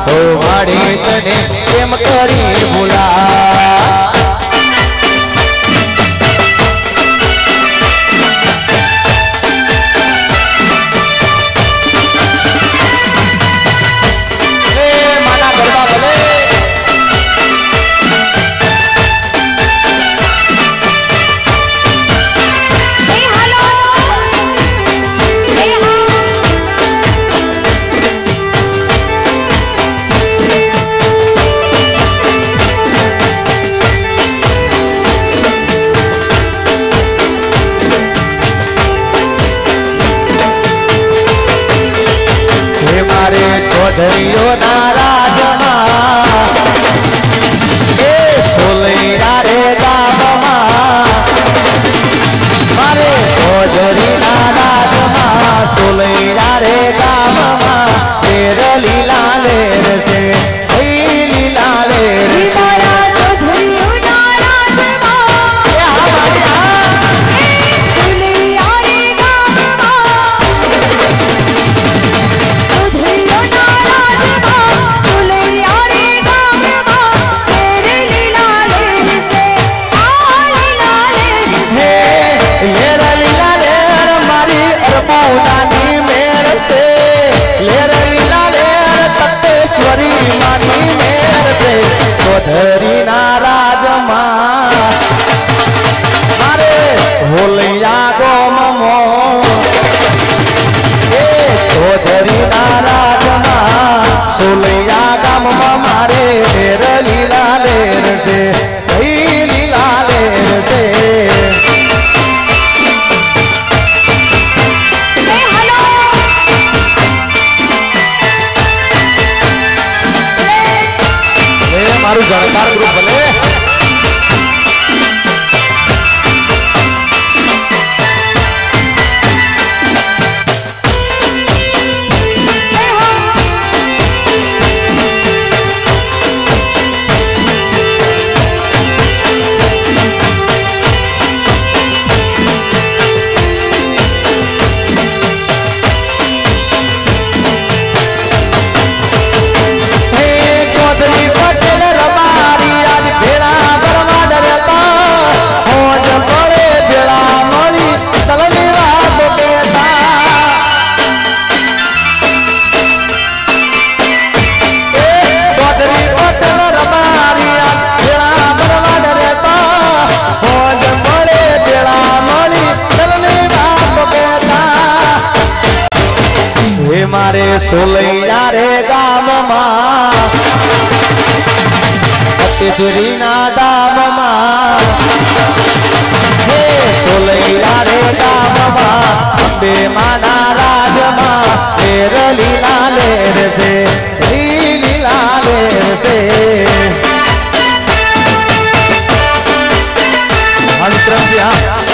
તો માડી તને કેમ કરી ભૂલા चौधरियो नाराजमा ए सोलैया रे गाममा मारे चौधरी नाराजमा सोलैया रे गाममा तेर लीला लेर से लीला लेर से चौधरी नाराजमा मारे होलिया गोममो ए चौधरी नाराजमा सोलैया गाममा मारे लेर लीला लेर से लीला लेर से मारू जानकार ग्रुप बने मारे सोलैया रे गाममा अतिश्री ना दाममा हे सोलैया रे गाममा अम्बे माना राजमा लेर लीला लेर से लीला लेर से अंतरम जी हाँ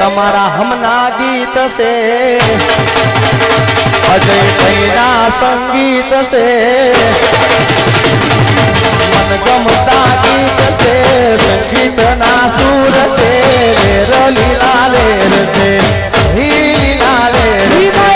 हमारा हमना गीत से अजय भैया संगीत से मनगमता गीत से संगीत ना सुर से लेर लीला लेर से लीला लेर से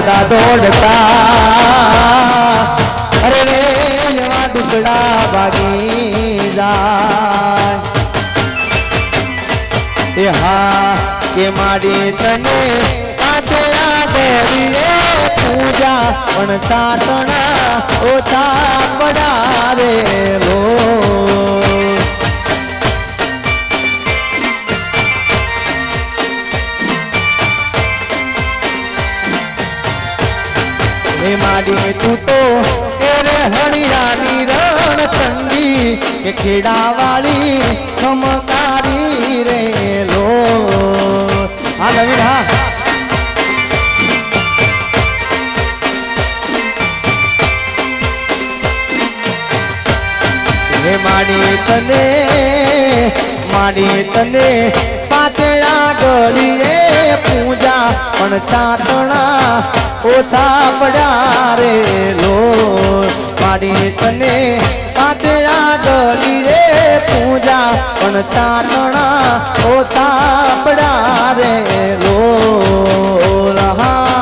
ઘોડા દોડતા અરે રે એવા દુકડા ભાગી જાય એ હા કે માડી તને પાછે આગળીએ પૂજા પણ સાતણા ઓછા પડારે લો હે માડી તું તો એરે હરિયાની રણ ઠંડી કે ખેડા વાળી ખમકારી રે લો હા નવીન હા હે માડી તને પાછે આગળીએ પૂજા પણ ચાતણા ઓછા પડ્યા રે લો માડી તને પાછે આગળીએ પૂજા પણ ચાતણા ઓછા પડ્યા રે લો રહા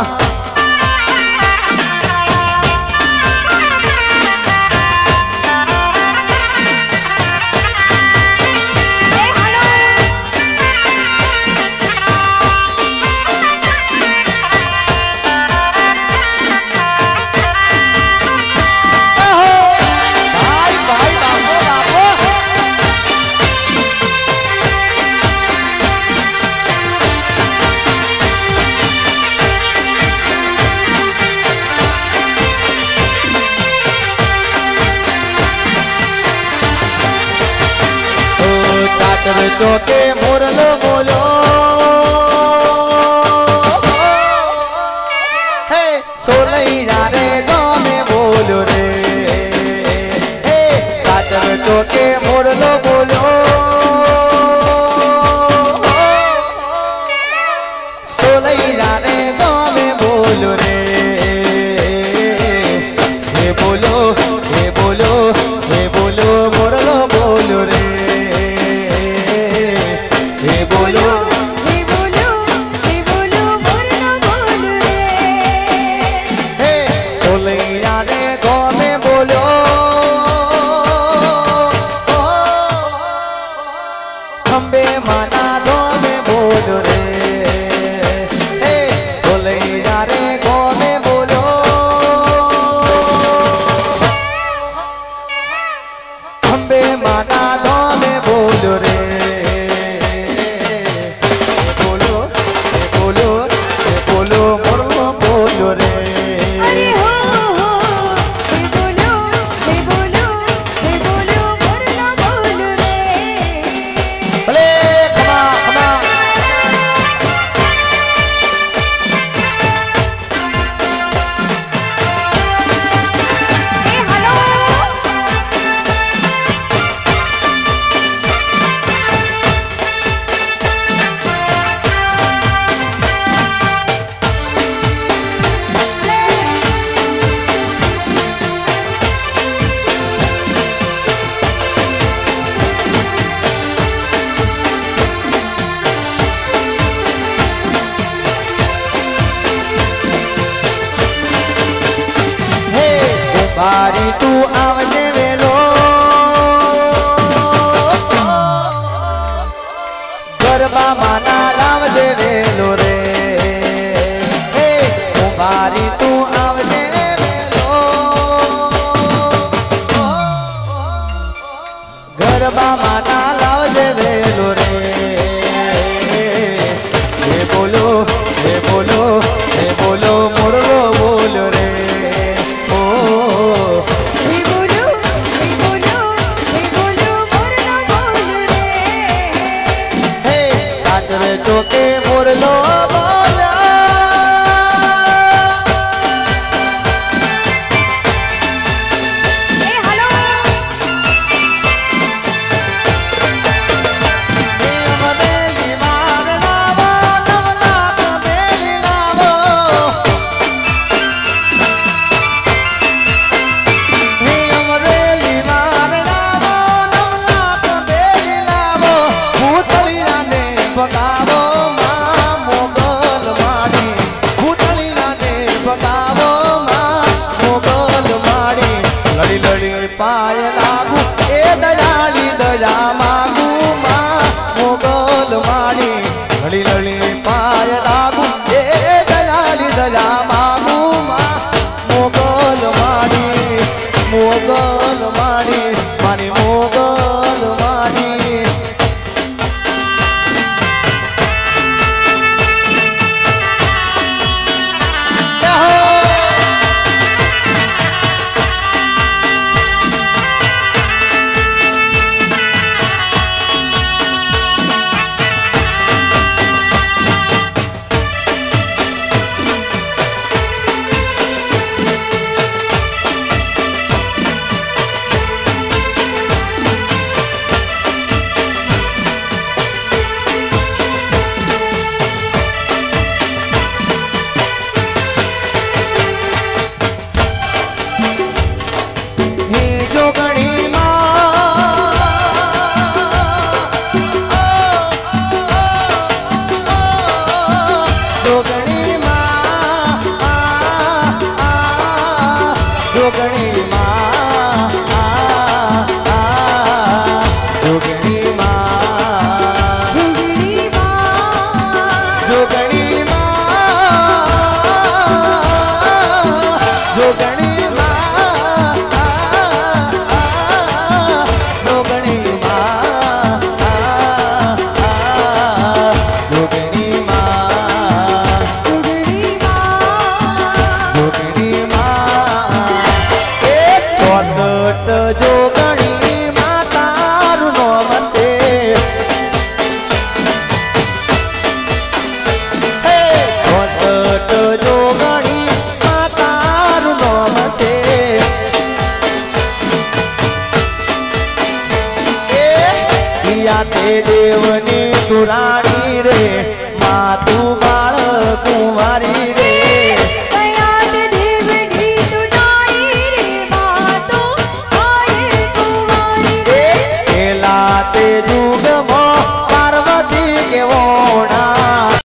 ચોકે મોરલો બોલો હે સોલૈયા રે ગામે બોલો રે હે સાચર ચોકે મોરલો બોલો સોલૈયા રે ગામે બોલો રે હે બોલો હે બોલો હે બોલો મોરલો બોલો રે બારી તું આવજે વેલો ગરબા માના લાવજે વેલો રે હે બારી તું આવજે વેલો ગરબા માના લાવજે વેલો રે હે બોલો હે બોલો હે બોલો મોરલો બોલો રે ચોકે મોરલો બોલ્યા પાય લાગુ એ દયાળી દયા માગુ માં મોગલ માણી લળી લળી પાય લાગુ એ દયાળી દયા માગુ માં મોગલ માણી મારી મોગલ માણી દેવની પુરાણી રે માતુ બાળ કુંવારી રે દેવની તુડારી રે માતુ બાળ કુંવારી રે પેલા તે જુગ